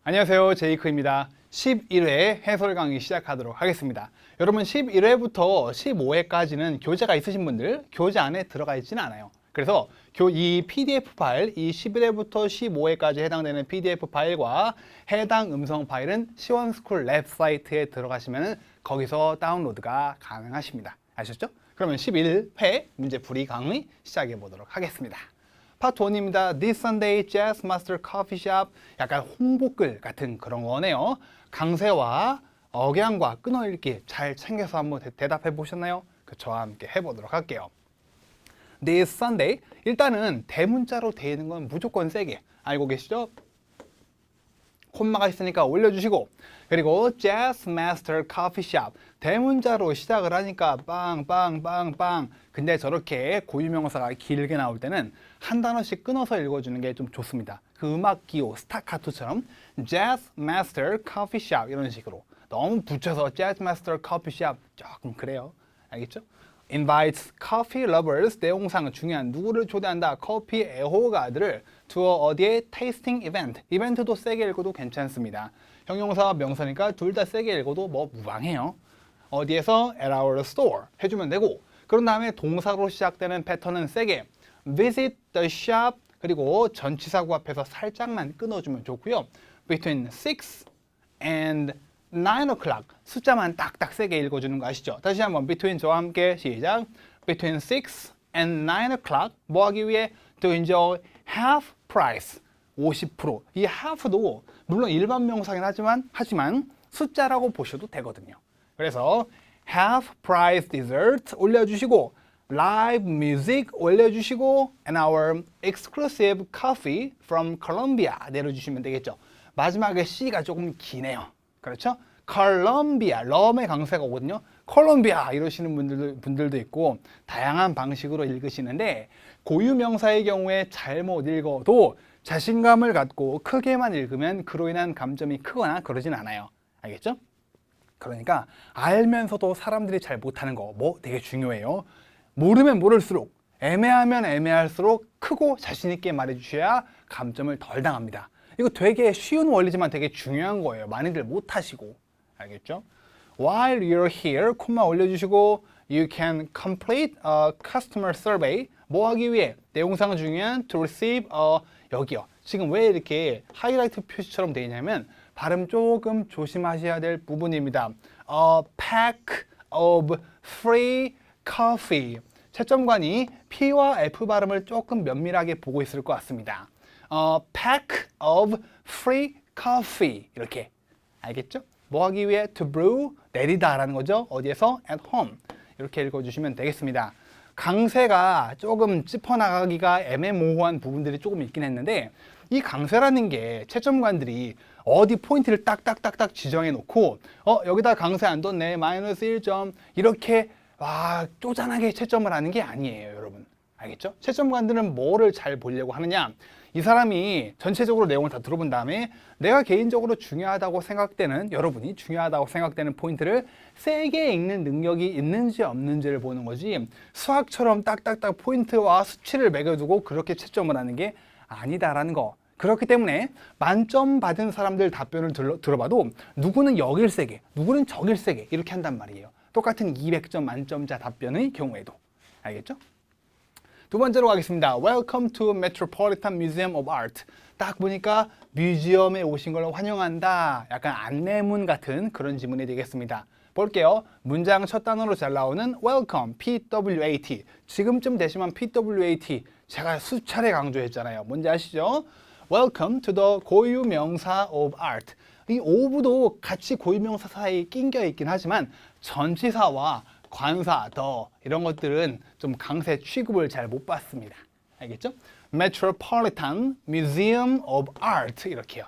안녕하세요. 제이크입니다. 11회 해설 강의 시작하도록 하겠습니다. 여러분 11회부터 15회까지는 교재가 있으신 분들 교재 안에 들어가 있지는 않아요. 그래서 이 PDF 파일, 이 11회부터 15회까지 해당되는 PDF 파일과 해당 음성 파일은 시원스쿨 랩 사이트에 들어가시면 거기서 다운로드가 가능하십니다. 아셨죠? 그러면 11회 문제풀이 강의 시작해 보도록 하겠습니다. 파트 1입니다. This Sunday Jazz Master Coffee Shop. 약간 홍보글 같은 그런 거네요. 강세와 억양과 끊어읽기 잘 챙겨서 한번 대답해 보셨나요? 저와 함께 해보도록 할게요. This Sunday. 일단은 대문자로 되어 있는 건 무조건 세게 알고 계시죠? 콤마가 있으니까 올려주시고, 그리고 Jazz Master Coffee Shop 대문자로 시작을 하니까 빵빵빵빵. 근데 저렇게 고유명사가 길게 나올 때는 한 단어씩 끊어서 읽어주는 게 좀 좋습니다. 그 음악 기호 스타카토처럼 Jazz Master Coffee Shop 이런 식으로. 너무 붙여서 Jazz Master Coffee Shop 조금 그래요. 알겠죠? Invites coffee lovers. 내용상 중요한 누구를 초대한다. 커피 애호가들을 to 어디에 tasting event. 이벤트도 세게 읽어도 괜찮습니다. 형용사와 명사니까 둘 다 세게 읽어도 뭐 무방해요. 어디에서 at our store 해주면 되고, 그런 다음에 동사로 시작되는 패턴은 세게 visit the shop, 그리고 전치사구 앞에서 살짝만 끊어주면 좋고요. between 6 and 9 o'clock 숫자만 딱딱 세게 읽어주는 거 아시죠? 다시 한번 between 저와 함께 시작. between 6 and 9 o'clock 뭐 하기 위해? to enjoy half price 50%. 이 half도 물론 일반 명사긴 하지만 숫자라고 보셔도 되거든요. 그래서 half price dessert 올려주시고, live music 올려주시고, and our exclusive coffee from Colombia 내려주시면 되겠죠. 마지막에 C가 조금 기네요. 그렇죠? 콜롬비아, 럼의 강세가 오거든요. 콜롬비아 이러시는 분들도 있고 다양한 방식으로 읽으시는데, 고유명사의 경우에 잘못 읽어도 자신감을 갖고 크게만 읽으면 그로 인한 감점이 크거나 그러진 않아요. 알겠죠? 그러니까 알면서도 사람들이 잘 못하는 거 뭐 되게 중요해요. 모르면 모를수록, 애매하면 애매할수록 크고 자신 있게 말해주셔야 감점을 덜 당합니다. 이거 되게 쉬운 원리지만 되게 중요한 거예요. 많이들 못하시고. 알겠죠? While you're here, 콤마 올려주시고, you can complete a customer survey. 뭐 하기 위해? 내용상 중요한 to receive a, 여기요. 지금 왜 이렇게 하이라이트 표시처럼 되어 있냐면 발음 조금 조심하셔야 될 부분입니다. A pack of free coffee. 채점관이 P와 F 발음을 조금 면밀하게 보고 있을 것 같습니다. A pack of free coffee. 이렇게. 알겠죠? 뭐 하기 위해? To brew, 내리다 라는 거죠. 어디에서? At home. 이렇게 읽어주시면 되겠습니다. 강세가 조금 짚어나가기가 애매모호한 부분들이 조금 있긴 했는데, 이 강세라는 게 채점관들이 어디 포인트를 딱딱딱딱 지정해 놓고 여기다 강세 안 뒀네, 마이너스 1점 이렇게 쪼잔하게 채점을 하는 게 아니에요, 여러분. 알겠죠? 채점관들은 뭐를 잘 보려고 하느냐, 이 사람이 전체적으로 내용을 다 들어본 다음에 내가 개인적으로 중요하다고 생각되는, 여러분이 중요하다고 생각되는 포인트를 세게 읽는 능력이 있는지 없는지를 보는 거지, 수학처럼 딱딱딱 포인트와 수치를 매겨두고 그렇게 채점을 하는 게 아니다라는 거. 그렇기 때문에 만점 받은 사람들 답변을 들어봐도 누구는 여길 세게, 누구는 저길 세게 이렇게 한단 말이에요. 똑같은 200점 만점자 답변의 경우에도. 알겠죠? 두 번째로 가겠습니다. Welcome to Metropolitan Museum of Art. 딱 보니까 뮤지엄에 오신 걸 환영한다. 약간 안내문 같은 그런 지문이 되겠습니다. 볼게요. 문장 첫 단어로 잘 나오는 welcome, PWAT. 지금쯤 되시면 PWAT 제가 수차례 강조했잖아요. 뭔지 아시죠? Welcome to the 고유명사 of art. 이 of도 같이 고유명사 사이에 낑겨 있긴 하지만 전치사와 관사, 더 이런 것들은 좀 강세 취급을 잘 못 받습니다. 알겠죠? Metropolitan Museum of Art 이렇게요.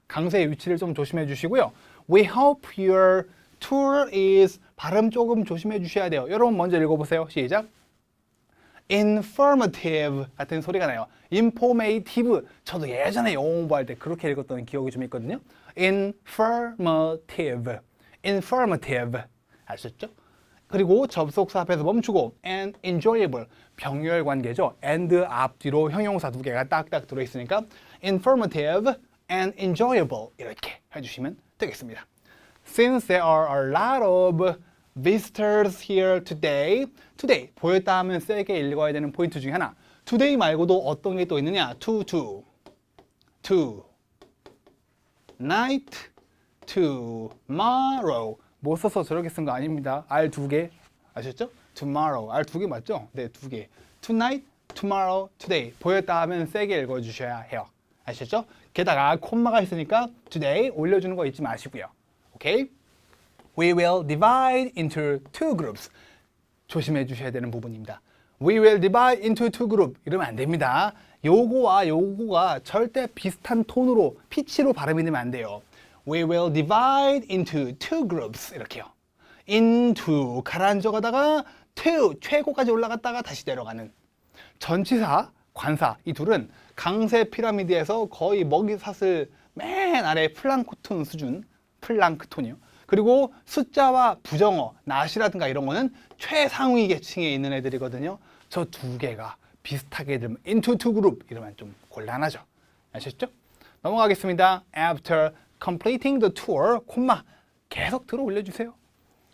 강세의 위치를 좀 조심해 주시고요. We hope your tour is, 발음 조금 조심해 주셔야 돼요. 여러분 먼저 읽어보세요. 시작. informative 같은 소리가 나요. informative. 저도 예전에 영어 공부할 때 그렇게 읽었던 기억이 좀 있거든요. informative. informative. 아셨죠? 그리고 접속사 앞에서 멈추고 and enjoyable. 병렬 관계죠. and 앞뒤로 형용사 두 개가 딱딱 들어있으니까 informative and enjoyable 이렇게 해주시면 되겠습니다. Since there are a lot of visitors here today. today 보였다 하면 세게 읽어야 되는 포인트 중에 하나. today 말고도 어떤 게 또 있느냐? to, night, tomorrow. 못 써서 저렇게 쓴 거 아닙니다. R 두 개 아셨죠? tomorrow. R 두 개 맞죠? 네, 두 개. tonight, tomorrow, today. 보였다 하면 세게 읽어주셔야 해요. 아셨죠? 게다가 콤마가 있으니까 today 올려주는 거 잊지 마시고요. 오케이? We will divide into two groups. 조심해 주셔야 되는 부분입니다. We will divide into two groups. 이러면 안 됩니다. 요거와 요거가 절대 비슷한 톤으로, 피치로 발음이 되면 안 돼요. We will divide into two groups. 이렇게요. into 가라앉아가다가 to 최고까지 올라갔다가 다시 내려가는. 전치사, 관사 이 둘은 강세 피라미드에서 거의 먹이사슬 맨 아래 플랑크톤 수준, 플랑크톤이요. 그리고 숫자와 부정어, not이라든가 이런 거는 최상위 계층에 있는 애들이거든요. 저 두 개가 비슷하게 들면 into two group 이러면 좀 곤란하죠. 아셨죠? 넘어가겠습니다. After completing the tour, 콤마 계속 들어 올려주세요.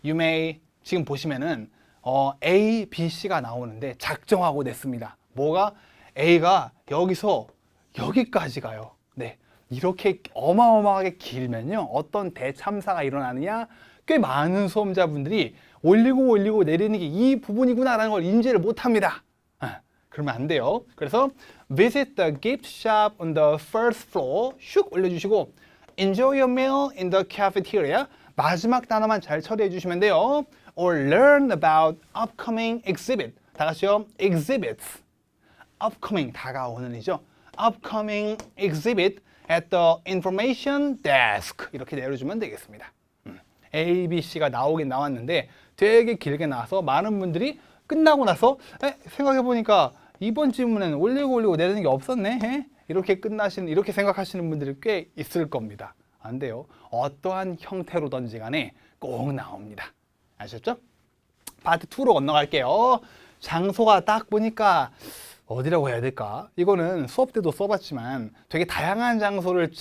You may 지금 보시면은 A, B, C가 나오는데 작정하고 냈습니다. 뭐가? A가 여기서 여기까지 가요. 네. 이렇게 어마어마하게 길면요. 어떤 대참사가 일어나느냐? 꽤 많은 수험자분들이 올리고 내리는 게 이 부분이구나라는 걸 인지를 못합니다. 그러면 안 돼요. 그래서 visit the gift shop on the first floor 슉 올려주시고 enjoy your meal in the cafeteria 마지막 단어만 잘 처리해 주시면 돼요. or learn about upcoming exhibit 다 같이요. exhibits upcoming 다가오는 이죠. upcoming exhibit at the information desk 이렇게 내려주면 되겠습니다. A, B, C가 나오긴 나왔는데 되게 길게 나와서 많은 분들이 끝나고 나서 생각해보니까 이번 질문에는 올리고 내리는 게 없었네 이렇게 이렇게 생각하시는 분들이 꽤 있을 겁니다. 안 돼요. 어떠한 형태로든지 간에 꼭 나옵니다. 아셨죠? 파트 2로 건너갈게요. 장소가 딱 보니까 어디라고 해야 될까? 이거는 수업 때도 써봤지만 되게 다양한 장소를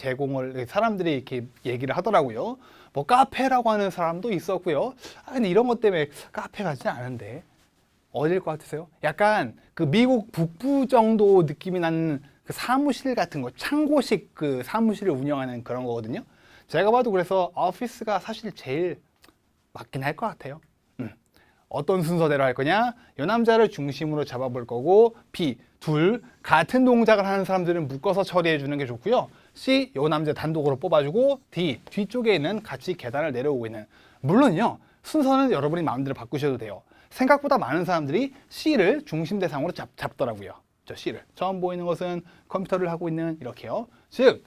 사람들이 이렇게 얘기를 하더라고요. 뭐 카페라고 하는 사람도 있었고요. 근데 이런 것 때문에 카페 가지 않은데 어딜 것 같으세요? 약간 그 미국 북부 정도 느낌이 나는 그 사무실 같은 거, 창고식 그 사무실을 운영하는 그런 거거든요. 제가 봐도 그래서 오피스가 사실 제일 맞긴 할 것 같아요. 어떤 순서대로 할 거냐? 이 남자를 중심으로 잡아볼 거고 B, 둘 같은 동작을 하는 사람들은 묶어서 처리해 주는 게 좋고요. C, 이 남자 단독으로 뽑아주고 D, 뒤쪽에 있는 같이 계단을 내려오고 있는 물론요. 순서는 여러분이 마음대로 바꾸셔도 돼요. 생각보다 많은 사람들이 C를 중심 대상으로 잡더라고요. 저 C를. 처음 보이는 것은 컴퓨터를 하고 있는 이렇게요. 즉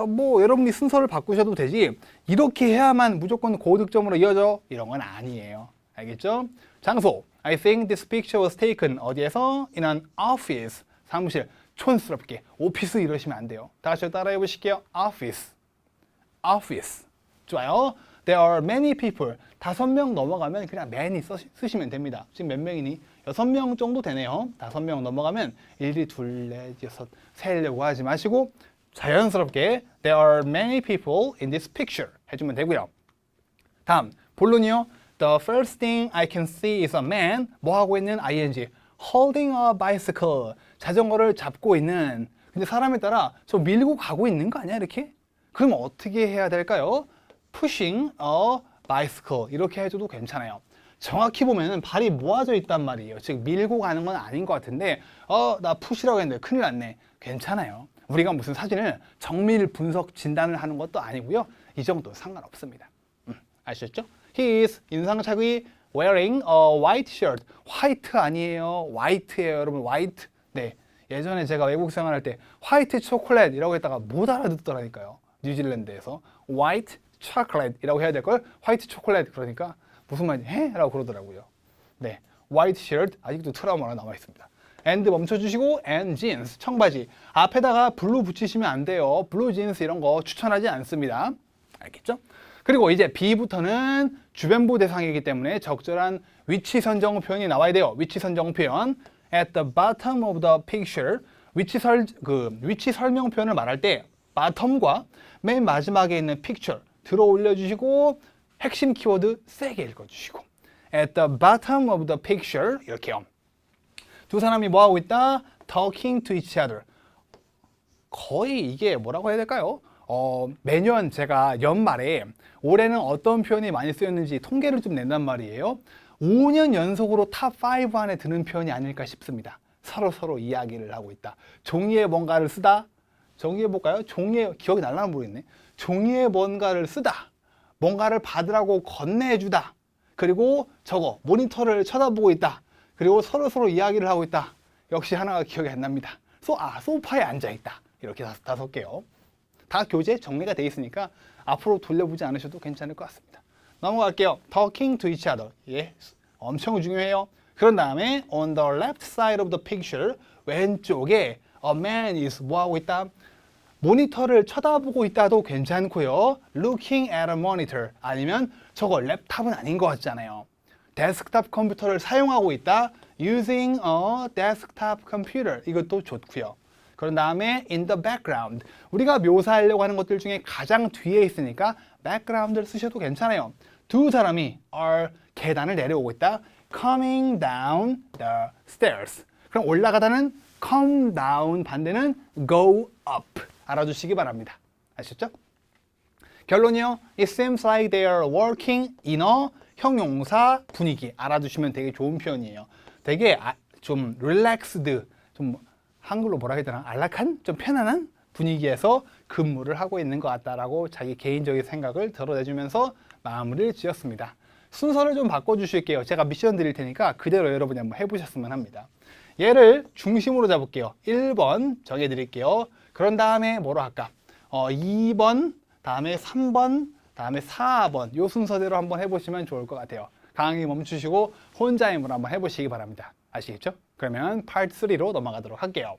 뭐 여러분이 순서를 바꾸셔도 되지 이렇게 해야만 무조건 고득점으로 이어져 이런 건 아니에요. 알겠죠? 장소. I think this picture was taken. 어디에서? In an office. 사무실. 촌스럽게. 오피스 이러시면 안 돼요. 다 같이 따라해 보실게요. office. office. 좋아요. There are many people. 5명 넘어가면 그냥 many 쓰시면 됩니다. 지금 몇 명이니? 6명 정도 되네요. 5명 넘어가면 1, 2, 2, 4, 6 세려고 하지 마시고 자연스럽게 There are many people in this picture 해주면 되고요. 다음. 본론이요. The first thing I can see is a man 뭐 하고 있는 ing holding a bicycle 자전거를 잡고 있는 근데 사람에 따라 저 밀고 가고 있는 거 아니야 이렇게? 그럼 어떻게 해야 될까요? pushing a bicycle 이렇게 해줘도 괜찮아요. 정확히 보면은 발이 모아져 있단 말이에요. 즉 밀고 가는 건 아닌 것 같은데 나 push라고 했는데 큰일 났네. 괜찮아요. 우리가 무슨 사진을 정밀 분석 진단을 하는 것도 아니고요. 이 정도 상관없습니다. 아셨죠? He is 인상착의 wearing a white shirt. 화이트 아니에요. 화이트예요, 여러분. 화이트. 네. 예전에 제가 외국 생활할 때 화이트 초콜릿이라고 했다가 못 알아듣더라니까요. 뉴질랜드에서 white chocolate이라고 해야 될 걸 화이트 초콜릿 그러니까 무슨 말이지? 해? 라고 그러더라고요. 네. white shirt 아직도 트라우마가 남아 있습니다. and 멈춰주시고 and jeans 청바지 앞에다가 블루 붙이시면 안 돼요. 블루 진스 이런 거 추천하지 않습니다. 알겠죠? 그리고 이제 B부터는 주변부 대상이기 때문에 적절한 위치 선정 표현이 나와야 돼요. 위치 선정 표현. At the bottom of the picture. 위치 설명 표현을 말할 때 bottom과 맨 마지막에 있는 picture 들어 올려주시고 핵심 키워드 세게 읽어주시고 at the bottom of the picture 이렇게요. 두 사람이 뭐 하고 있다? talking to each other. 거의 이게 뭐라고 해야 될까요? 매년 제가 연말에 올해는 어떤 표현이 많이 쓰였는지 통계를 좀 낸단 말이에요. 5년 연속으로 탑5 안에 드는 표현이 아닐까 싶습니다. 서로 이야기를 하고 있다. 종이에 뭔가를 쓰다. 정의해 볼까요? 종이에 기억이 날라나 모르겠네. 종이에 뭔가를 쓰다. 뭔가를 받으라고 건네주다. 그리고 저거 모니터를 쳐다보고 있다. 그리고 서로 이야기를 하고 있다. 역시 하나가 기억이 안 납니다. 소파에 앉아 있다. 이렇게 5개요. 다 교재 정리가 돼 있으니까 앞으로 돌려보지 않으셔도 괜찮을 것 같습니다. 넘어갈게요. Talking to each other. 예, 엄청 중요해요. 그런 다음에 on the left side of the picture 왼쪽에 a man is 뭐 하고 있다? 모니터를 쳐다보고 있다도 괜찮고요. looking at a monitor 아니면 저거 랩탑은 아닌 것 같잖아요. 데스크탑 컴퓨터를 사용하고 있다. using a desktop computer 이것도 좋고요. 그런 다음에 in the background 우리가 묘사하려고 하는 것들 중에 가장 뒤에 있으니까 background를 쓰셔도 괜찮아요. 두 사람이 are 계단을 내려오고 있다. coming down the stairs 그럼 올라가다는 come down 반대는 go up 알아두시기 바랍니다. 아셨죠? 결론이요. It seems like they are working in a 형용사 분위기 알아두시면 되게 좋은 표현이에요. 되게 좀 relaxed 좀 한글로 뭐라 해야 되나? 안락한? 좀 편안한 분위기에서 근무를 하고 있는 것 같다라고 자기 개인적인 생각을 드러내주면서 마무리를 지었습니다. 순서를 좀 바꿔주실게요. 제가 미션 드릴 테니까 그대로 여러분이 한번 해보셨으면 합니다. 얘를 중심으로 잡을게요. 1번 정해드릴게요. 그런 다음에 뭐로 할까? 2번, 다음에 3번, 다음에 4번 이 순서대로 한번 해보시면 좋을 것 같아요. 강의 멈추시고 혼자 힘으로 한번 해보시기 바랍니다. 아시겠죠? 그러면 파트 3로 넘어가도록 할게요.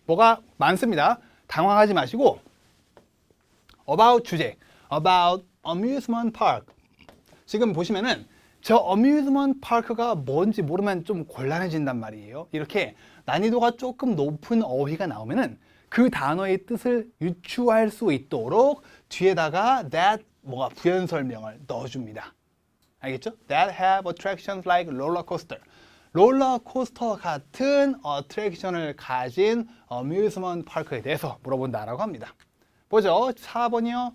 뭐가 많습니다. 당황하지 마시고 about 주제, about amusement park 지금 보시면은 저 amusement park가 뭔지 모르면 좀 곤란해진단 말이에요. 이렇게 난이도가 조금 높은 어휘가 나오면은 그 단어의 뜻을 유추할 수 있도록 뒤에다가 that 뭐가 부연 설명을 넣어줍니다. 알겠죠? That have attractions like roller coaster. 롤러코스터 같은 어트랙션을 가진 어뮤즈먼트 파크에 대해서 물어본다라고 합니다. 보죠. 4번이요.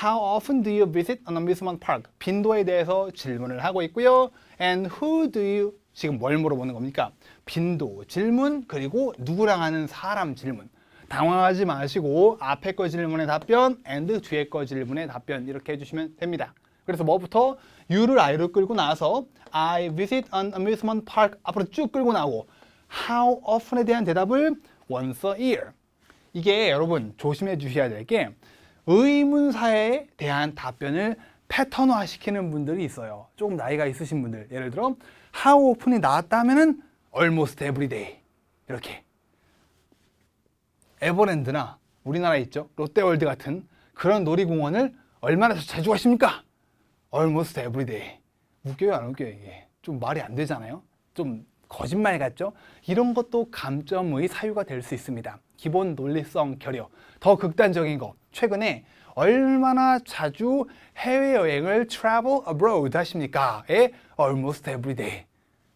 How often do you visit an amusement park? 빈도에 대해서 질문을 하고 있고요. And who do you 지금 뭘 물어보는 겁니까? 빈도 질문 그리고 누구랑 하는 사람 질문. 당황하지 마시고 앞에 거 질문에 답변 and 뒤에 거 질문에 답변 이렇게 해주시면 됩니다. 그래서 뭐부터 you를 I로 끌고 나와서 I visit an amusement park 앞으로 쭉 끌고 나오고 how often에 대한 대답을 once a year. 이게 여러분 조심해 주셔야 될 게 의문사에 대한 답변을 패턴화 시키는 분들이 있어요. 조금 나이가 있으신 분들. 예를 들어 how often이 나왔다 하면은 almost every day. 이렇게. 에버랜드나 우리나라에 있죠. 롯데월드 같은 그런 놀이공원을 얼마나 자주 가십니까? almost every day. 웃겨요, 안 웃겨요, 이게? 좀 말이 안 되잖아요? 좀 거짓말 같죠? 이런 것도 감점의 사유가 될 수 있습니다. 기본 논리성 결여. 더 극단적인 거. 최근에 얼마나 자주 해외여행을 travel abroad 하십니까? 에 almost every day.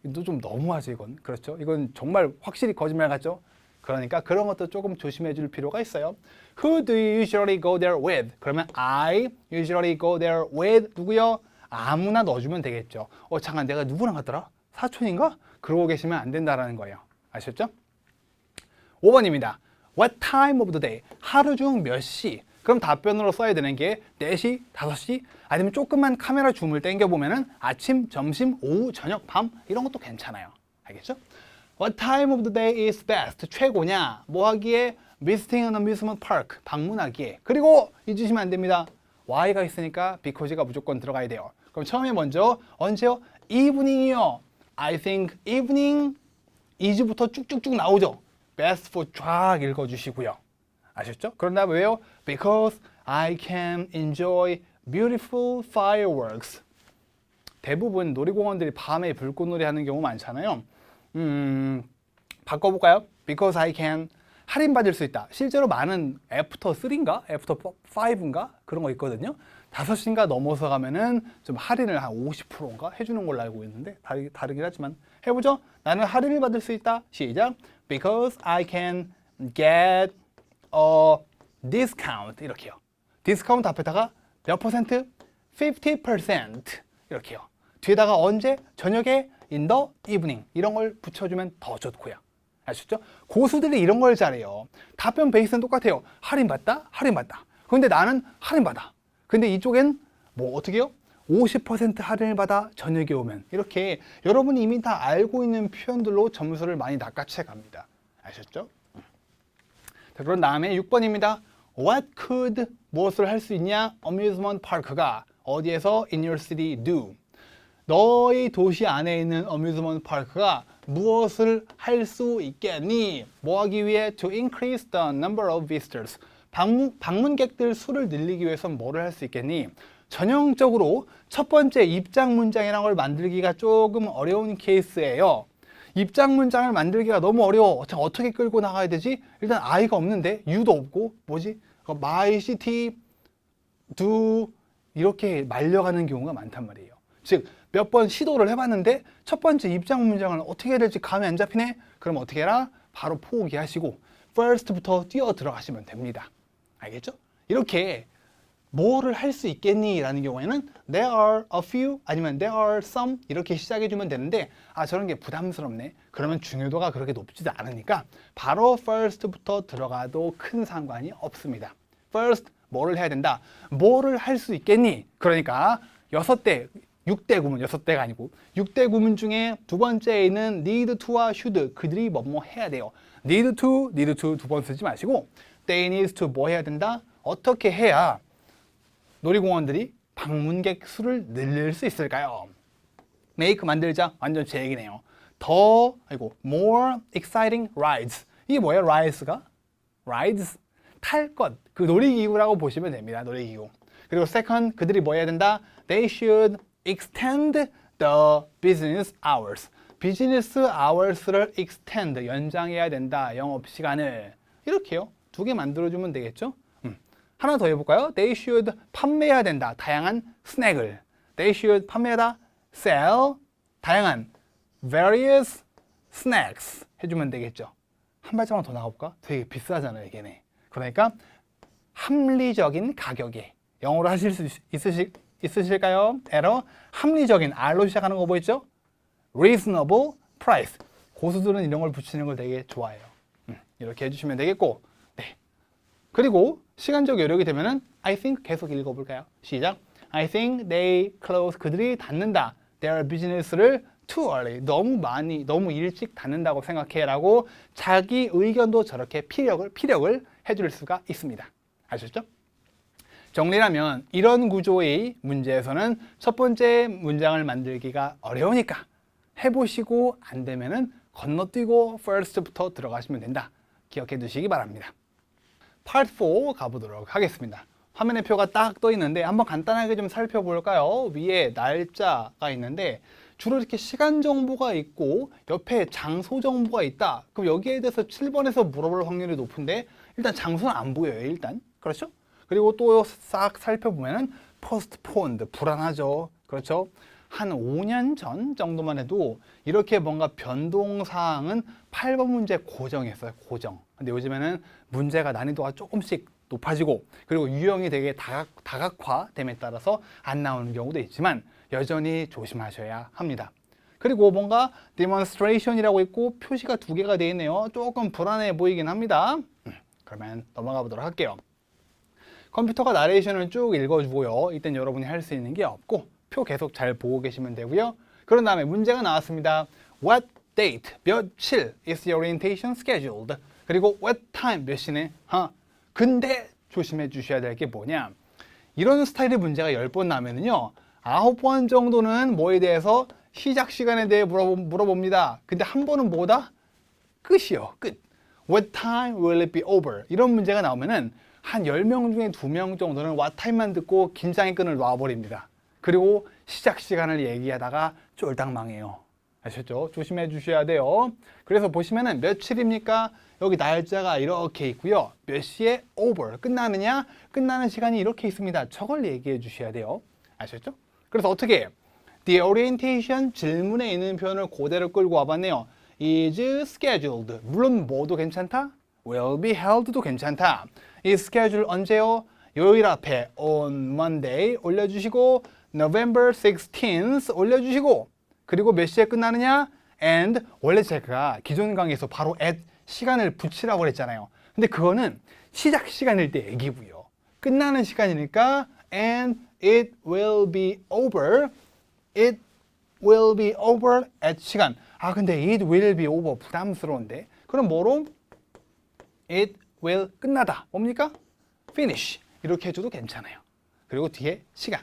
이것도 좀 너무하죠, 이건. 그렇죠? 이건 정말 확실히 거짓말 같죠? 그러니까 그런 것도 조금 조심해 줄 필요가 있어요. Who do you usually go there with? 그러면 I usually go there with 누구요? 아무나 넣어주면 되겠죠. 잠깐 내가 누구랑 갔더라? 사촌인가? 그러고 계시면 안 된다라는 거예요. 아셨죠? 5번입니다. What time of the day? 하루 중 몇 시? 그럼 답변으로 써야 되는 게 4시, 5시? 아니면 조금만 카메라 줌을 당겨보면은 아침, 점심, 오후, 저녁, 밤 이런 것도 괜찮아요. 알겠죠? What time of the day is best? 최고냐? 뭐 하기에? Visiting an amusement park. 방문하기에. 그리고 잊으시면 안 됩니다. Y가 있으니까 because가 무조건 들어가야 돼요. 그럼 처음에 먼저 언제요? evening이요. I think evening is부터 쭉쭉쭉 나오죠. best for 쫙 읽어주시고요. 아셨죠? 그런 다음에 왜요? Because I can enjoy beautiful fireworks. 대부분 놀이공원들이 밤에 불꽃놀이 하는 경우 많잖아요. 바꿔볼까요? Because I can 할인받을 수 있다. 실제로 많은 애프터 3인가? 애프터 5인가? 그런 거 있거든요. 5시인가 넘어서 가면은 좀 할인을 한 50%인가 해주는 걸로 알고 있는데 다르긴 하지만 해보죠. 나는 할인을 받을 수 있다. 시작. Because I can get a discount. 이렇게요. 디스카운트 앞에다가 몇 퍼센트? 50% 이렇게요. 뒤에다가 언제? 저녁에 in the evening 이런 걸 붙여주면 더 좋고요. 아셨죠? 고수들이 이런 걸 잘해요. 답변 베이스는 똑같아요. 할인받다? 할인받다. 그런데 나는 할인받아. 근데 이쪽엔 뭐 어떻게 해요? 50% 할인을 받아 저녁에 오면 이렇게 여러분이 이미 다 알고 있는 표현들로 점수를 많이 낚아채 갑니다. 아셨죠? 자, 그런 다음에 6번입니다. What could 무엇을 할 수 있냐? amusement park가 어디에서 in your city do? 너의 도시 안에 있는 amusement park가 무엇을 할 수 있겠니? 뭐 하기 위해? To increase the number of visitors. 방문객들 수를 늘리기 위해서 뭐를 할 수 있겠니? 전형적으로 첫 번째 입장 문장이라는 걸 만들기가 조금 어려운 케이스예요. 입장 문장을 만들기가 너무 어려워. 어떻게 끌고 나가야 되지? 일단 I가 없는데 U도 없고 뭐지? My city do 이렇게 말려가는 경우가 많단 말이에요. 즉 몇 번 시도를 해봤는데 첫 번째 입장 문장을 어떻게 해야 될지 감이 안 잡히네? 그럼 어떻게 해라? 바로 포기하시고 first부터 뛰어 들어가시면 됩니다. 알겠죠? 이렇게 뭐를 할 수 있겠니? 라는 경우에는 there are a few 아니면 there are some 이렇게 시작해주면 되는데 저런 게 부담스럽네. 그러면 중요도가 그렇게 높지도 않으니까 바로 first부터 들어가도 큰 상관이 없습니다. first 뭐를 해야 된다? 뭐를 할 수 있겠니? 그러니까 6대 6대 구문, 6대가 아니고 6대 구문 중에 두 번째에 있는 need to와 should 그들이 뭐뭐 해야 돼요. need to 두 번 쓰지 마시고 they need to 뭐 해야 된다? 어떻게 해야 놀이공원들이 방문객 수를 늘릴 수 있을까요? make 만들자 완전 제 얘기네요. 더 more exciting rides. 이게 뭐예요? rides가? rides 탈 것. 그 놀이기구라고 보시면 됩니다. 놀이기구. 그리고 second 그들이 뭐 해야 된다? they should extend the business hours. 비즈니스 hours를 extend, 연장해야 된다. 영업시간을. 이렇게요. 두 개 만들어주면 되겠죠? 하나 더 해볼까요? They should 판매해야 된다. 다양한 스낵을. They should 판매하다. sell. 다양한 various snacks 해주면 되겠죠? 한 발짝만 더 나가볼까? 되게 비싸잖아요, 이게. 그러니까 합리적인 가격에. 영어로 하실 수 있으실까요? 에러. 합리적인 R로 시작하는 거 보이죠? reasonable price. 고수들은 이런 걸 붙이는 걸 되게 좋아해요. 이렇게 해주시면 되겠고, 네. 그리고 시간적 여력이 되면은 I think 계속 읽어볼까요? 시작. I think they close. 그들이 닫는다. their business를 too early. 너무 일찍 닫는다고 생각해라고 자기 의견도 저렇게 피력을 해줄 수가 있습니다. 아셨죠? 정리하면 이런 구조의 문제에서는 첫 번째 문장을 만들기가 어려우니까 해보시고 안 되면은 건너뛰고 first부터 들어가시면 된다. 기억해 두시기 바랍니다. Part 4 가보도록 하겠습니다. 화면에 표가 딱 떠 있는데 한번 간단하게 좀 살펴볼까요? 위에 날짜가 있는데 주로 이렇게 시간 정보가 있고 옆에 장소 정보가 있다. 그럼 여기에 대해서 7번에서 물어볼 확률이 높은데 일단 장소는 안 보여요. 일단. 그렇죠? 그리고 또 싹 살펴보면은 postponed, 불안하죠. 그렇죠? 한 5년 전 정도만 해도 이렇게 뭔가 변동사항은 8번 문제 고정했어요. 고정. 근데 요즘에는 문제가 난이도가 조금씩 높아지고 그리고 유형이 되게 다각화됨에 따라서 안 나오는 경우도 있지만 여전히 조심하셔야 합니다. 그리고 뭔가 demonstration이라고 있고 표시가 2개가 되어 있네요. 조금 불안해 보이긴 합니다. 그러면 넘어가 보도록 할게요. 컴퓨터가 나레이션을 쭉 읽어주고요. 이땐 여러분이 할 수 있는 게 없고 표 계속 잘 보고 계시면 되고요. 그런 다음에 문제가 나왔습니다. What date, 며칠 is your orientation scheduled? 그리고 what time, 몇 시네? 근데 조심해 주셔야 될 게 뭐냐? 이런 스타일의 문제가 10번 나면은요. 9번 정도는 뭐에 대해서 시작 시간에 대해 물어봅니다. 근데 한 번은 뭐다? 끝이요. 끝. What time will it be over? 이런 문제가 나오면은 한 10명 중에 2명 정도는 what time만 듣고 긴장의 끈을 놔버립니다. 그리고 시작 시간을 얘기하다가 쫄딱 망해요. 아셨죠? 조심해 주셔야 돼요. 그래서 보시면은 며칠입니까? 여기 날짜가 이렇게 있고요. 몇 시에 over 끝나느냐? 끝나는 시간이 이렇게 있습니다. 저걸 얘기해 주셔야 돼요. 아셨죠? 그래서 어떻게 해요? The orientation 질문에 있는 표현을 그대로 끌고 와봤네요. is scheduled. 물론 뭐도 괜찮다. will be held도 괜찮다. is scheduled 언제요? 요일 앞에 on Monday 올려주시고 November 16th 올려주시고 그리고 몇 시에 끝나느냐? and 원래 제가 기존 강의에서 바로 at 시간을 붙이라고 그랬잖아요. 근데 그거는 시작 시간일 때 얘기고요. 끝나는 시간이니까 and it will be over. It will be over at 시간. 아 근데 it will be over 부담스러운데. 그럼 뭐로? It will 끝나다. 뭡니까? finish. 이렇게 해줘도 괜찮아요. 그리고 뒤에 시간.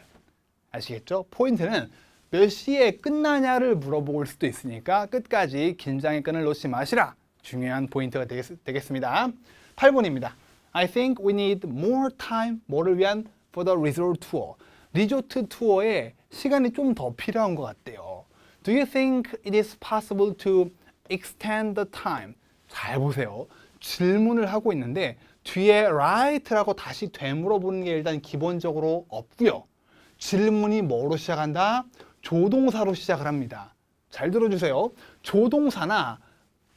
아시겠죠? 포인트는 몇 시에 끝나냐를 물어볼 수도 있으니까 끝까지 긴장의 끈을 놓지 마시라. 중요한 포인트가 되겠습니다. 8번입니다. I think we need more time. 뭐를 위한? For the resort tour. 리조트 투어에 시간이 좀 더 필요한 것 같대요. Do you think it is possible to extend the time? 잘 보세요. 질문을 하고 있는데 뒤에 right라고 다시 되물어보는 게 일단 기본적으로 없고요. 질문이 뭐로 시작한다? 조동사로 시작을 합니다. 잘 들어주세요. 조동사나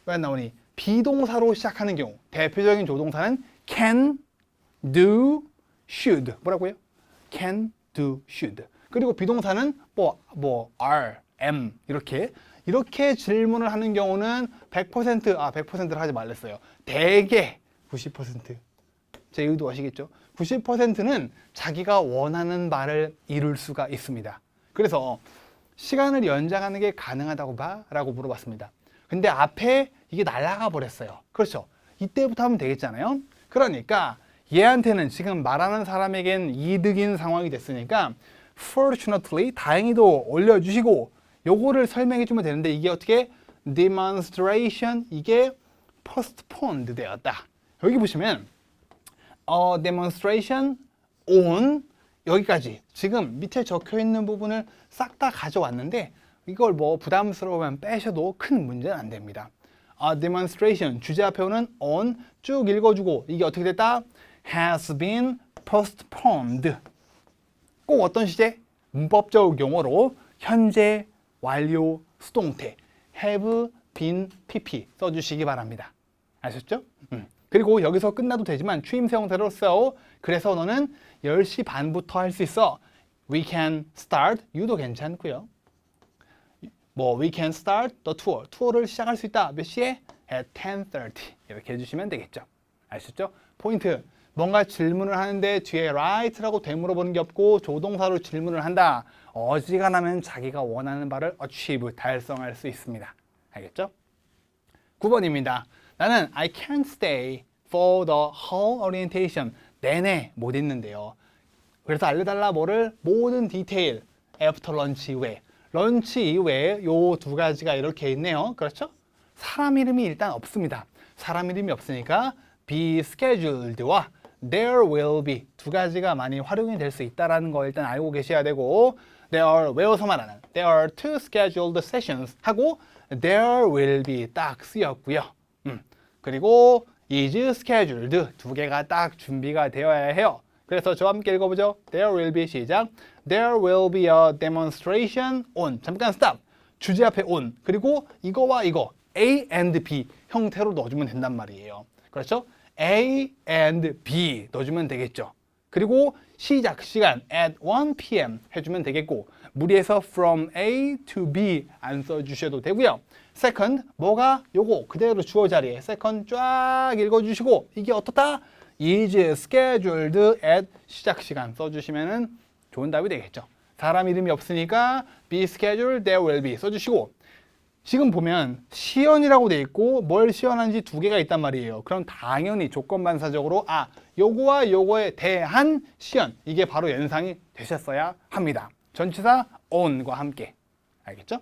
왜 나오니? 비동사로 시작하는 경우 대표적인 조동사는 can, do, should 뭐라고요? can, do, should 그리고 비동사는 are, am 이렇게 질문을 하는 경우는 100%를 하지 말랬어요. 대개 90% 제 의도 아시겠죠? 90%는 자기가 원하는 말을 이룰 수가 있습니다. 그래서 시간을 연장하는 게 가능하다고 봐? 라고 물어봤습니다. 근데 앞에 이게 날아가 버렸어요. 그렇죠? 이때부터 하면 되겠잖아요. 그러니까 얘한테는 지금 말하는 사람에겐 이득인 상황이 됐으니까 fortunately 다행히도 올려주시고 요거를 설명해 주면 되는데 이게 어떻게 demonstration 이게 postponed 되었다. 여기 보시면 demonstration on 여기까지 지금 밑에 적혀 있는 부분을 싹 다 가져왔는데 이걸 뭐 부담스러우면 빼셔도 큰 문제는 안 됩니다. demonstration 주제 앞에 오는 on 쭉 읽어주고 이게 어떻게 됐다? has been postponed. 꼭 어떤 시제? 문법적 용어로 현재 완료 수동태 have been pp 써주시기 바랍니다. 아셨죠? 그리고 여기서 끝나도 되지만 추임새 형태로 써. 그래서 너는 10시 반부터 할 수 있어. We can start. you도 괜찮고요. we can start the tour. 투어를 시작할 수 있다. 몇 시에? at 10:30. 이렇게 해주시면 되겠죠. 아셨죠? 포인트. 뭔가 질문을 하는데 뒤에 right라고 되물어보는 게 없고 조동사로 질문을 한다. 어지간하면 자기가 원하는 바를 achieve, 달성할 수 있습니다. 알겠죠? 9번입니다. 나는 I can't stay for the whole orientation. 내내 못 있는데요. 그래서 알려달라 뭐를? 모든 디테일. after lunch 이후에. 런치 이후에 요 두 가지가 이렇게 있네요. 그렇죠? 사람 이름이 일단 없습니다. 사람 이름이 없으니까 be scheduled와 there will be 두 가지가 많이 활용이 될 수 있다는 거 일단 알고 계셔야 되고 there are 외워서 말하는 there are two scheduled sessions 하고 there will be 딱 쓰였고요. 그리고 is scheduled 두 개가 딱 준비가 되어야 해요. 그래서 저와 함께 읽어보죠. There will be 시작. There will be a demonstration on. 잠깐 stop. 주제 앞에 on. 그리고 이거와 이거 A and B 형태로 넣어주면 된단 말이에요. 그렇죠? A and B 넣어주면 되겠죠. 그리고 시작 시간 at 1 p.m. 해주면 되겠고 무리해서 from A to B 안 써주셔도 되고요. second 뭐가 요거 그대로 주어 자리에 second 쫙 읽어주시고 이게 어떻다? is scheduled at 시작 시간 써주시면 좋은 답이 되겠죠. 사람 이름이 없으니까 be scheduled there will be 써주시고 지금 보면 시연이라고 돼 있고 뭘 시연한지 두 개가 있단 말이에요. 그럼 당연히 조건반사적으로 요거와 요거에 대한 시연 이게 바로 연상이 되셨어야 합니다. 전치사 on과 함께 알겠죠?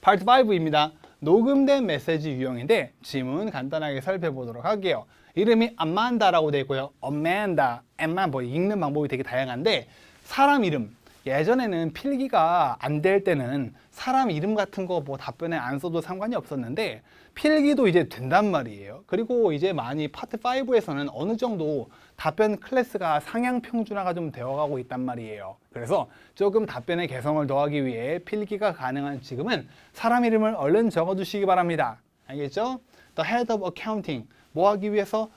파트 5입니다. 녹음된 메시지 유형인데 지문 간단하게 살펴보도록 할게요. 이름이 아만다라고 되어 있고요. 어맨다, 엠만 읽는 방법이 되게 다양한데 사람 이름 예전에는 필기가 안 될 때는 사람 이름 같은 거 뭐 답변에 안 써도 상관이 없었는데 필기도 이제 된단 말이에요. 그리고 이제 많이 파트 5에서는 어느 정도 답변 클래스가 상향 평준화가 좀 되어가고 있단 말이에요. 그래서 조금 답변의 개성을 더하기 위해 필기가 가능한 지금은 사람 이름을 얼른 적어두시기 바랍니다. 알겠죠? The Head of Accounting 뭐 하기 위해서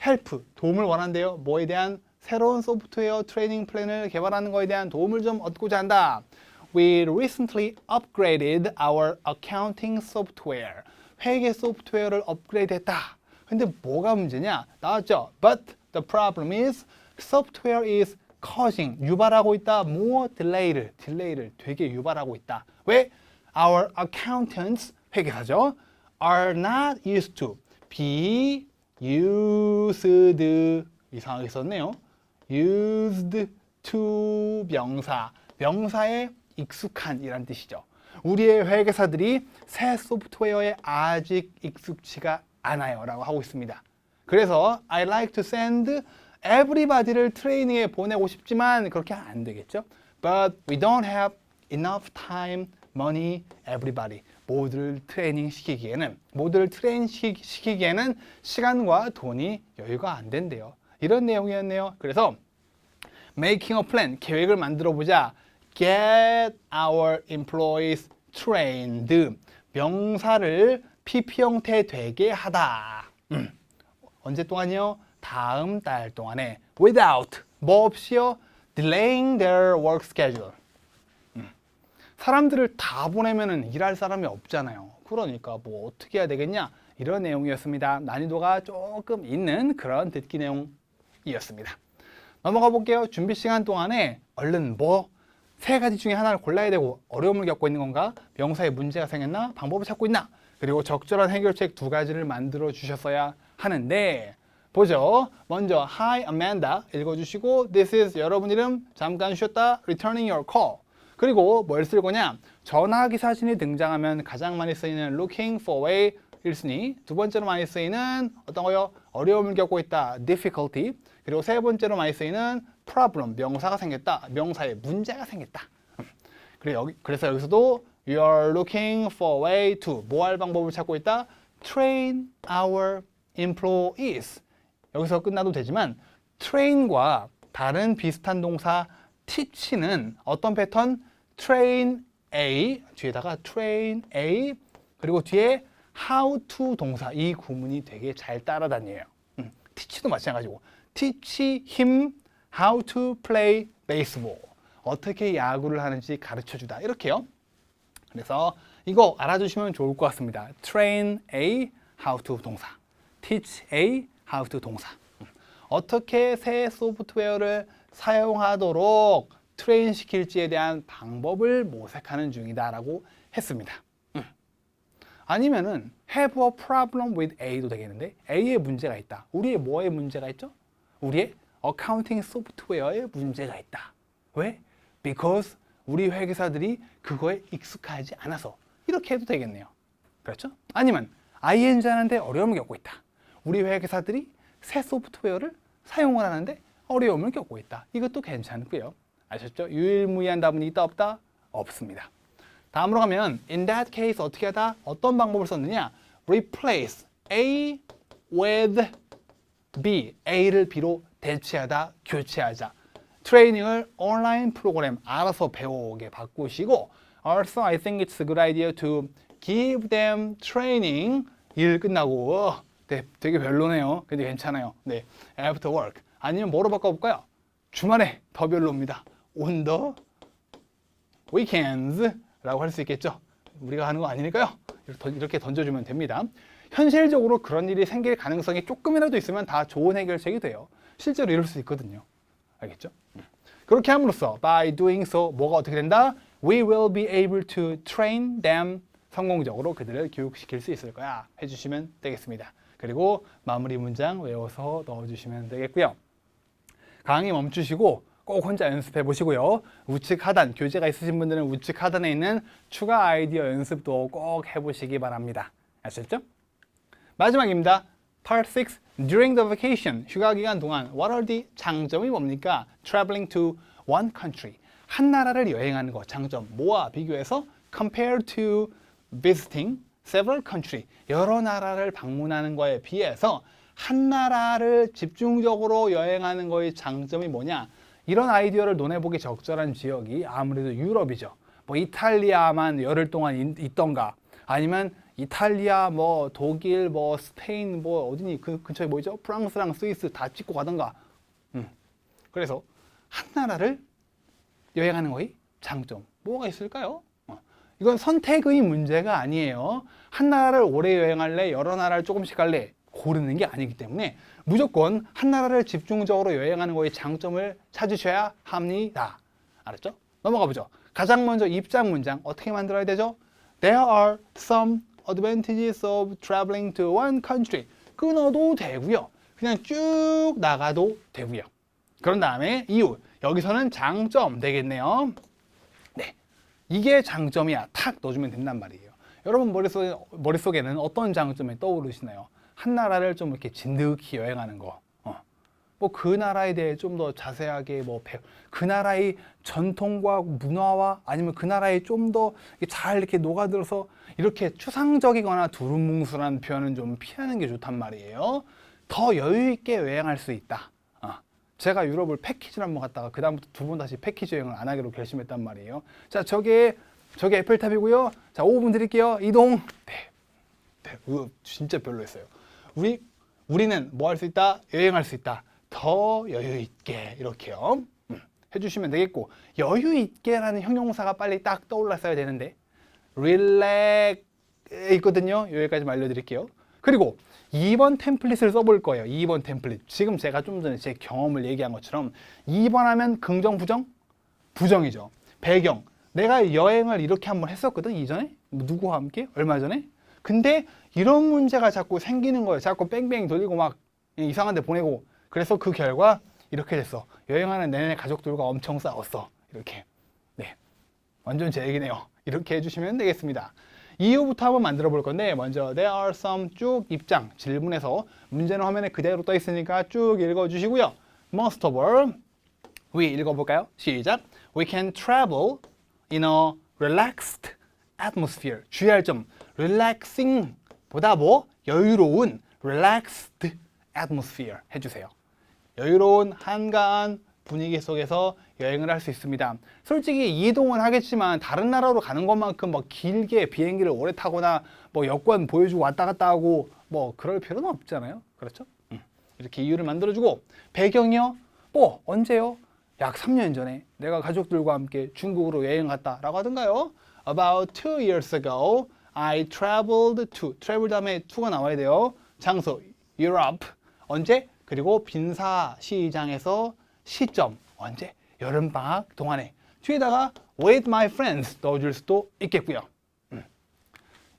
헬프 도움을 원한대요. 뭐에 대한 새로운 소프트웨어 트레이닝 플랜을 개발하는 것에 대한 도움을 좀 얻고자 한다. We recently upgraded our accounting software. 회계 소프트웨어를 업그레이드했다. 근데 뭐가 문제냐? 나왔죠. But the problem is software is causing 유발하고 있다. more delay를 되게 유발하고 있다. 왜? Our accountants 회계사죠. are not used to be used 이상하게 썼네요. used to 명사에 익숙한 이란 뜻이죠. 우리의 회계사들이 새 소프트웨어에 아직 익숙치가 않아요 라고 하고 있습니다. 그래서 I like to send everybody를 트레이닝에 보내고 싶지만 그렇게 안 되겠죠. But we don't have enough time, money, everybody. 모두를 트레이닝 시키기에는 시간과 돈이 여유가 안 된대요. 이런 내용이었네요. 그래서 making a plan, 계획을 만들어 보자. Get our employees trained. 명사를 PP 형태 되게 하다. 언제 동안이요? 다음 달 동안에. Without, 뭐 없이요? Delaying their work schedule. 사람들을 다 보내면은 일할 사람이 없잖아요. 그러니까 뭐 어떻게 해야 되겠냐? 이런 내용이었습니다. 난이도가 조금 있는 그런 듣기 내용이었습니다. 넘어가 볼게요. 준비 시간 동안에 얼른 뭐 세 가지 중에 하나를 골라야 되고 어려움을 겪고 있는 건가? 명사에 문제가 생겼나? 방법을 찾고 있나? 그리고 적절한 해결책 두 가지를 만들어 주셨어야 하는데 보죠. 먼저 Hi Amanda 읽어주시고 This is 여러분 이름 잠깐 쉬었다 Returning your call. 그리고 뭘 쓸 거냐? 전화기 사진이 등장하면 가장 많이 쓰이는 looking for way 1순위, 두 번째로 많이 쓰이는 어떤 거요? 어려움을 겪고 있다, difficulty. 그리고 세 번째로 많이 쓰이는 problem, 명사가 생겼다, 명사에 문제가 생겼다. 그래서 여기서도 you are looking for way to 뭐 할 방법을 찾고 있다? train our employees. 여기서 끝나도 되지만 train과 다른 비슷한 동사 teach는 어떤 패턴? train A 뒤에다가 train A 그리고 뒤에 how to 동사 이 구문이 되게 잘 따라다녀요. teach도 마찬가지고 teach him how to play baseball. 어떻게 야구를 하는지 가르쳐주다 이렇게요. 그래서 이거 알아두시면 좋을 것 같습니다. train A how to 동사, teach A how to 동사. 어떻게 새 소프트웨어를 사용하도록 트레인 시킬지에 대한 방법을 모색하는 중이다라고 했습니다. 아니면은 have a problem with A도 되겠는데 A에 문제가 있다. 우리의 뭐에 문제가 있죠? 우리의 어카운팅 소프트웨어에 문제가 있다. 왜? Because 우리 회계사들이 그거에 익숙하지 않아서 이렇게 해도 되겠네요. 그렇죠? 아니면 ING 하는데 어려움을 겪고 있다. 우리 회계사들이 새 소프트웨어를 사용을 하는데 어려움을 겪고 있다. 이것도 괜찮고요. 아셨죠? 유일무이한 답은 있다 없다? 없습니다. 다음으로 가면 in that case 어떻게 하다? 어떤 방법을 썼느냐? replace A with B. A를 B로 대체하다, 교체하자. 트레이닝을 온라인 프로그램 알아서 배우게 바꾸시고 Also, I think it's a good idea to give them training. 일 끝나고 네, 되게 별로네요. 근데 괜찮아요. 네, after work. 아니면 뭐로 바꿔볼까요? 주말에 더 별로입니다. On the weekends 라고 할 수 있겠죠. 우리가 하는 거 아니니까요. 이렇게 던져주면 됩니다. 현실적으로 그런 일이 생길 가능성이 조금이라도 있으면 다 좋은 해결책이 돼요. 실제로 이럴 수 있거든요. 알겠죠? 그렇게 함으로써 by doing so 뭐가 어떻게 된다? We will be able to train them. 성공적으로 그들을 교육시킬 수 있을 거야. 해주시면 되겠습니다. 그리고 마무리 문장 외워서 넣어주시면 되겠고요. 강의 멈추시고 꼭 혼자 연습해 보시고요. 우측 하단, 교재가 있으신 분들은 우측 하단에 있는 추가 아이디어 연습도 꼭 해보시기 바랍니다. 아셨죠? 마지막입니다. Part 6. During the vacation, 휴가 기간 동안 What are the 장점이 뭡니까? Traveling to one country. 한 나라를 여행하는 거 장점 뭐와 비교해서 compared to visiting several country 여러 나라를 방문하는 거에 비해서 한 나라를 집중적으로 여행하는 거의 장점이 뭐냐? 이런 아이디어를 논해보기 적절한 지역이 아무래도 유럽이죠. 뭐 이탈리아만 열흘 동안 있던가 아니면 이탈리아 뭐 독일 뭐 스페인 뭐 어디니 그 근처에 뭐 있죠? 프랑스랑 스위스 다 찍고 가던가. 그래서 한 나라를 여행하는 거의 장점 뭐가 있을까요? 이건 선택의 문제가 아니에요. 한 나라를 오래 여행할래? 여러 나라를 조금씩 갈래? 고르는 게 아니기 때문에 무조건 한 나라를 집중적으로 여행하는 거의 장점을 찾으셔야 합니다. 알았죠? 넘어가 보죠. 가장 먼저 입장 문장 어떻게 만들어야 되죠? There are some advantages of traveling to one country. 끊어도 되고요. 그냥 쭉 나가도 되고요. 그런 다음에 이유. 여기서는 장점 되겠네요. 네, 이게 장점이야. 탁 넣어주면 된단 말이에요. 여러분 머릿속에는 어떤 장점이 떠오르시나요? 한 나라를 좀 이렇게 진득히 여행하는 거. 뭐 그 나라에 대해 좀 더 자세하게 그 나라의 전통과 문화와 아니면 그 나라에 좀 더 잘 이렇게 녹아들어서 이렇게 추상적이거나 두루뭉술한 표현은 좀 피하는 게 좋단 말이에요. 더 여유 있게 여행할 수 있다. 제가 유럽을 패키지를 한번 갔다가 그 다음부터 두 번 다시 패키지 여행을 안 하기로 결심했단 말이에요. 자, 저게 에펠탑이고요. 자, 5분 드릴게요. 이동. 네, 진짜 별로였어요. 우리는 뭐 할 수 있다? 여행할 수 있다. 더 여유 있게 이렇게요. 해주시면 되겠고 여유 있게라는 형용사가 빨리 딱 떠올랐어야 되는데 relax 있거든요. 여기까지 알려드릴게요. 그리고 2번 템플릿을 써볼 거예요. 2번 템플릿. 지금 제가 좀 전에 제 경험을 얘기한 것처럼 2번 하면 긍정, 부정? 부정이죠. 배경. 내가 여행을 이렇게 한번 했었거든, 이전에. 누구와 함께? 얼마 전에. 근데 이런 문제가 자꾸 생기는 거예요. 자꾸 뺑뺑 돌리고 막 이상한 데 보내고. 그래서 그 결과 이렇게 됐어. 여행하는 내내 가족들과 엄청 싸웠어. 이렇게. 네. 완전 제 얘기네요. 이렇게 해주시면 되겠습니다. 이유부터 한번 만들어 볼 건데 먼저 there are some 쭉 입장 질문에서 문제는 화면에 그대로 떠 있으니까 쭉 읽어 주시고요. Most of all we 읽어 볼까요? 시작. We can travel in a relaxed atmosphere. 주의할 점 relaxing 보다 뭐 여유로운 relaxed atmosphere 해주세요. 여유로운 한가한 분위기 속에서 여행을 할 수 있습니다. 솔직히 이동은 하겠지만 다른 나라로 가는 것만큼 막 길게 비행기를 오래 타거나 뭐 여권 보여주고 왔다 갔다 하고 뭐 그럴 필요는 없잖아요. 그렇죠? 이렇게 이유를 만들어주고 배경이요? 뭐 언제요? 약 3년 전에 내가 가족들과 함께 중국으로 여행 갔다라고 하던가요? About 2 years ago, I traveled to. travel 다음에 to가 나와야 돼요. 장소 Europe. 언제? 그리고 빈사 시장에서 시점 언제? 여름방학 동안에. 뒤에다가 with my friends 넣어줄 수도 있겠고요.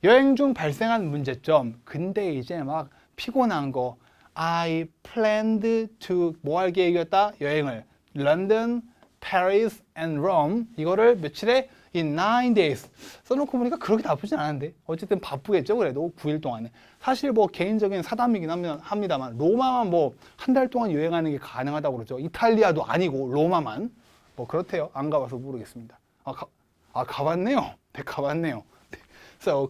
여행 중 발생한 문제점. 근데 이제 막 피곤한 거. I planned to 뭐 할 계획이었다? 여행을. London, Paris and Rome. 이거를 며칠에? In 9 days. 써놓고 보니까 그렇게 나쁘진 않은데. 어쨌든 바쁘겠죠. 그래도 9일 동안은. 사실 뭐 개인적인 사담이긴 합니다만 로마만 뭐 한 달 동안 여행하는 게 가능하다고 그러죠. 이탈리아도 아니고 로마만. 뭐 그렇대요. 안 가봐서 모르겠습니다. 가봤네요. 네, 가봤네요.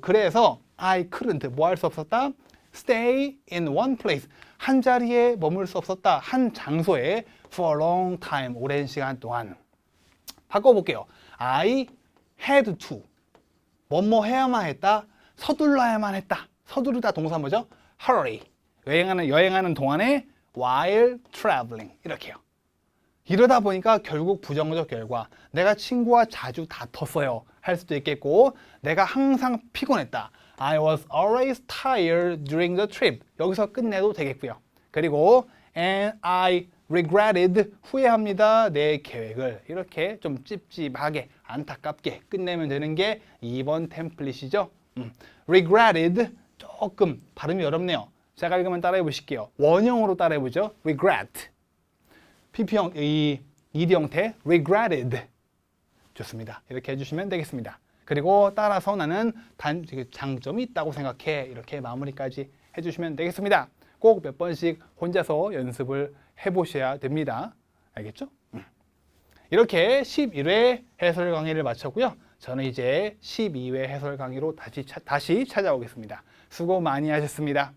그래서 I couldn't 뭐 할 수 없었다? Stay in one place. 한 자리에 머물 수 없었다. 한 장소에 for a long time. 오랜 시간 동안. 바꿔볼게요. I had to. 뭐뭐 해야만 했다. 서둘러야만 했다. 서두르다 동사 뭐죠? Hurry. 여행하는 동안에 while traveling. 이렇게요. 이러다 보니까 결국 부정적 결과. 내가 친구와 자주 다퉜어요. 할 수도 있겠고 내가 항상 피곤했다. I was always tired during the trip. 여기서 끝내도 되겠고요. 그리고 and I regretted 후회합니다. 내 계획을. 이렇게 좀 찝찝하게 안타깝게 끝내면 되는 게 2번 템플릿이죠. regretted 조금 발음이 어렵네요. 제가 읽으면 따라해 보실게요. 원형으로 따라해 보죠. regret. PP형 ED 형태 regretted. 좋습니다. 이렇게 해주시면 되겠습니다. 그리고 따라서 나는 장점이 있다고 생각해. 이렇게 마무리까지 해주시면 되겠습니다. 꼭 몇 번씩 혼자서 연습을 해보셔야 됩니다. 알겠죠? 이렇게 11회 해설 강의를 마쳤고요. 저는 이제 12회 해설 강의로 다시 찾아오겠습니다. 수고 많이 하셨습니다.